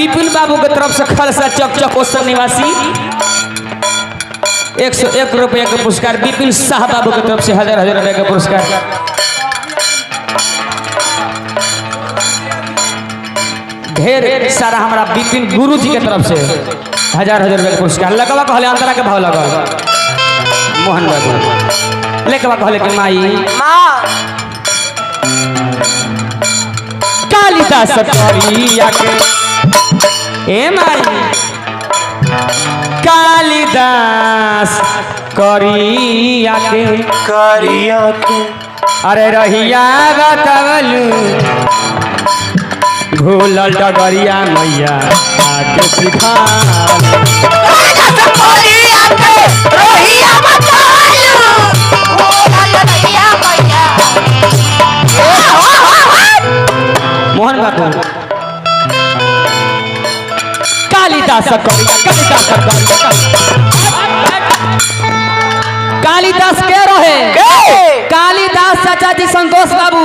विपिन बाबू की तरफ से खलसा चौक चौकोसर निवासी 101 रुपये का पुरस्कार। विपिन शाह बाबू की तरफ से 1000 रुपये का पुरस्कार। ढेर सारा हमारा विपिन गुरु जी की तरफ से 1000 रुपये का पुरस्कार। लगवा कहले अंतरा के भाव लगा मोहन बाबू लेकवा कहले कि माई कालिदास करिया के ए माई कालिदास करिया के अरे रहिया बतावलू भूलल डगरिया मैया आके सिखा मोहन बाबू कालिदास कालिदास के रहे कालिदास चाचा जी संतोष बाबू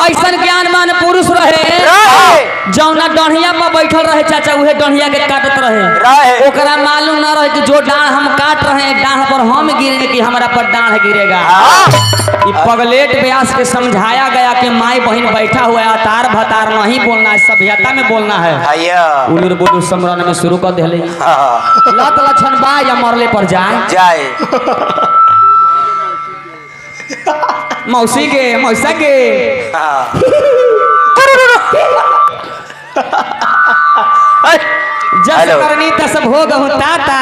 ऐसा ज्ञानमान पुरुष रहे जौना डढ़िया पर बैठल रहे चाचा उहे डढ़िया के काटत रहे ओकरा मालूम ना रहे कि जो डाढ़ हम काट रहे हैं डाढ़ पर हम गिरे कि हमारा पर डाढ़ गिरेगा। पगलेट व्यास के समझाया गया कि माई बहन बैठा हुआ है अतार भतार नहीं बोलना है सभ्यता में बोलना है। उलूर बुलूर समरण में शुरू कर दे लत लक्षण बा या मरले पर जाए मौसी के मौसा के जब करनी तस भोग होता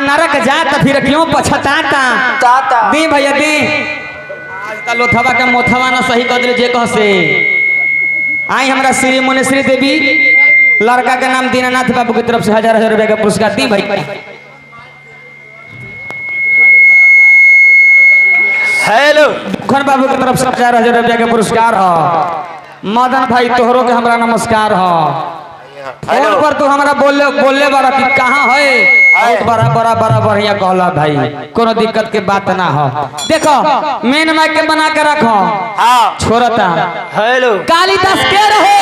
नरक जाता फिर क्यों पछताता दी भैया दी आज लोथवा के मोथवा ना सही कर जे कह से आई हमरा श्री मुनेश्वरी देवी लड़का के नाम दीनानाथ बाबू की तरफ से 1000 रुपये का पुरस्कार दी भाई। हेलो खन बाबू की तरफ से 1000 रुपये का पुरस्कार हो। मदन भाई तोहरों के हमरा नमस्कार हो। फोन पर तू हमारा बोलले बड़ा कि कहाँ है बहुत बड़ा बढ़िया कहला भाई कोनो दिक्कत के बात ना हो। देखो मेन माइक के बना के रखो छोड़ता हेलो कालिदास के रहे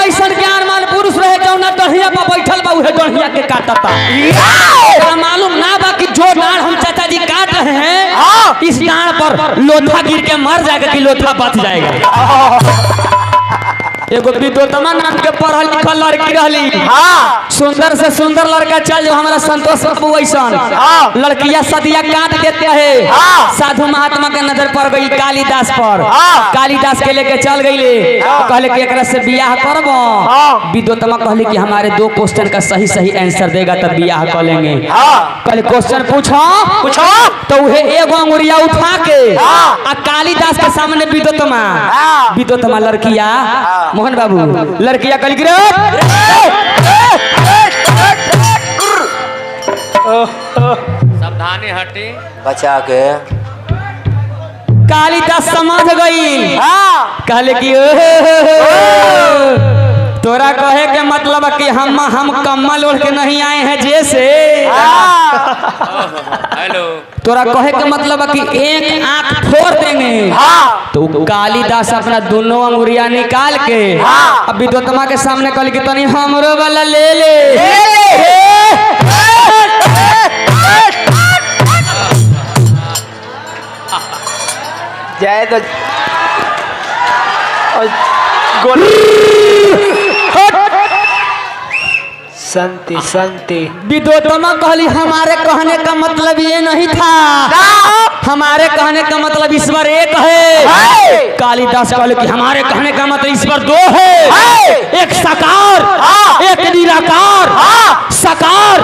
ऐसा ज्ञानमान पुरुष रहे जौना डढ़िया पर बैठल बा उहे डढ़िया के काटता मालूम ना बा कि जो डाढ़ हम चाचा जी काट रहे हैं इस डाढ़ पर लोथा गिर के मर जाएगा कि लोथा बच जाएगा। एगो विद्योतमा नाम के पढ़ल लिखल लड़की रहली सुंदर से सुंदर लड़का चल जो हमारा संतोष बाबू ऐसा लड़कियां सदिया काट देते हैं। साधु महात्मा के नजर पड़ गई कालिदास पर कालिदास के लेके चल गईले कहले कि एकरा से बियाह करबो। विद्योतमा कहले कि हमारे 2 क्वेश्चन का सही आंसर देगा तब बियाह कर लेंगे। कहले क्वेश्चन पूछो तो उहे एगो अंगुरिया उठा के आ कालिदास के सामने विद्योतमा लड़किया मोहन बाबू लड़किया कल गिरे सावधानी हटे बचा के कालिदास समझ गई कहले कि तोरा कहे के मतलब कि हम कम्बल ओढ़ के नहीं आए हैं जैसे हेलो तोरा कहे के मतलब कि एक आंख फोड़ देंगे तो कालिदास अपना दोनों अंगुरिया निकाल के अब विद्योतमा के सामने कहले कि तनी हमरो वाला ले ले जाए तो संति विद्योतमा कहली हमारे कहने का मतलब ये नहीं था हमारे कहने का मतलब ईश्वर एक है। कालिदास कहले कि हमारे कहने का मतलब ईश्वर 2 है एक साकार एक निराकार। साकार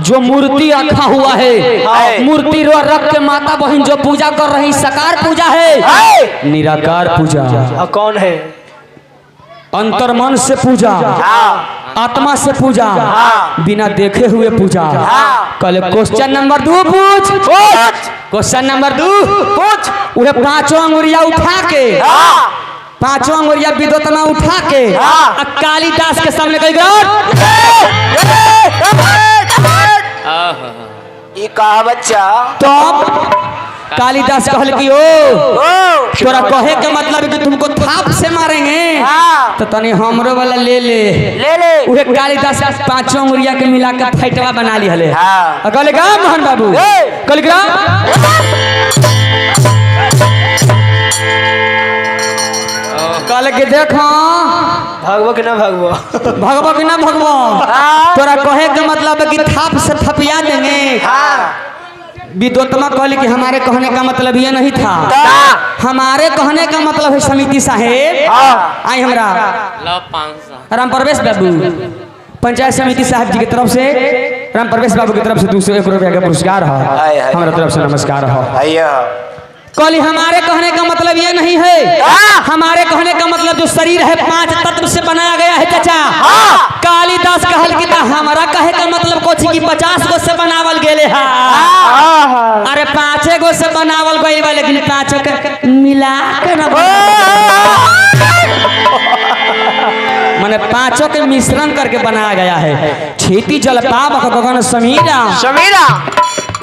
जो मूर्ति रखा हुआ है मूर्ति रख के माता बहन जो पूजा कर रही साकार पूजा है। निराकार पूजा कौन है अंतर्मन से पूजा आत्मा से पूजा बिना देखे हुए पूजा। कल क्वेश्चन नंबर 2 पूछ क्वेश्चन नंबर 2 पूछ उहे 5 अंगुरिया उठा के 5 अंगुरिया विद्योतमा उठा के कालिदास के सामने कह ये कहा बच्चा तब कालिदास कहल कि ओ तोरा कहे के मतलब कि तुमको थाप से मारेंगे तो तनी हमरो वाला ले ले उहे कालिदास पांचों उंगलिया के मिला के फैटवा बना ली हले कहले का मोहन बाबू कहले का कहले कि देखो भगवो कि ना भगवो तोरा कहे के मतलब कि थाप से थपिया देंगे विद्वत्मा कहली कि हमारे कहने का मतलब ये नहीं था हमारे कहने का मतलब है समिति साहेब आई हमरा राम प्रवेश बाबू पंचायत समिति साहब जी की तरफ से राम प्रवेश बाबू की तरफ से 201 रुपया का पुरस्कार है हमारा तरफ से नमस्कार है कहली हमारे कहने का मतलब ये नहीं है हमारे कहने का मतलब जो शरीर है 5 तत्व से बनाया गया है चाचा कालिदास कहल कि हमारा कहे का मतलब कोची की 50 गो से बनावल गेले है अरे 5 गो से बनावल गई बा लेकिन 5 के मिला के ना माने 5 के मिश्रण करके बनाया गया है खेती जल पावक गगन समीरा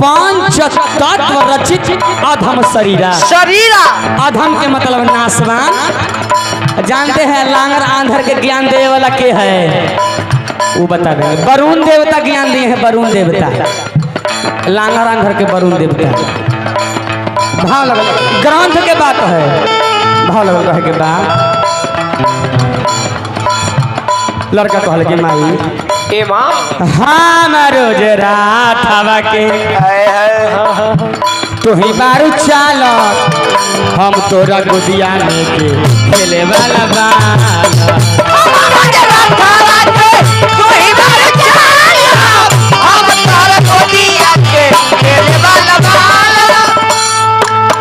पंच तत्व रचित अधम शरीरा अधम के मतलब नासवान जानते हैं लांगर आंधर के ज्ञान देने वाला के है वो बता देंगे वरुण देवता ज्ञान दिए हैं वरुण देवता लांगर आंधर के वरुण देवता भाव लगा ग्रंथ के बात है भाव लगा रहे के बाद लड़का कहल के माई ए मां हमारो जरा थावा के तू ही बारू चाल हम तोरा गोदिया में के खेले वाला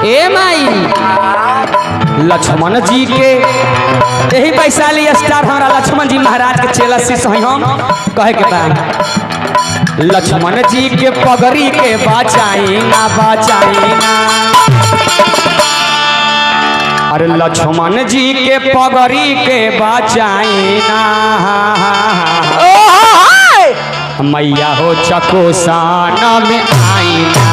ए माई लक्ष्मण जी के यही वैशाली स्टार हमारा लक्ष्मण जी महाराज के चेला शिष्य हैं हम कहे के बाद लक्ष्मण जी के पगड़ी के बचाई ना अरे लक्ष्मण जी के पगड़ी के बचाई ना मैया हो चकोसान में आई ना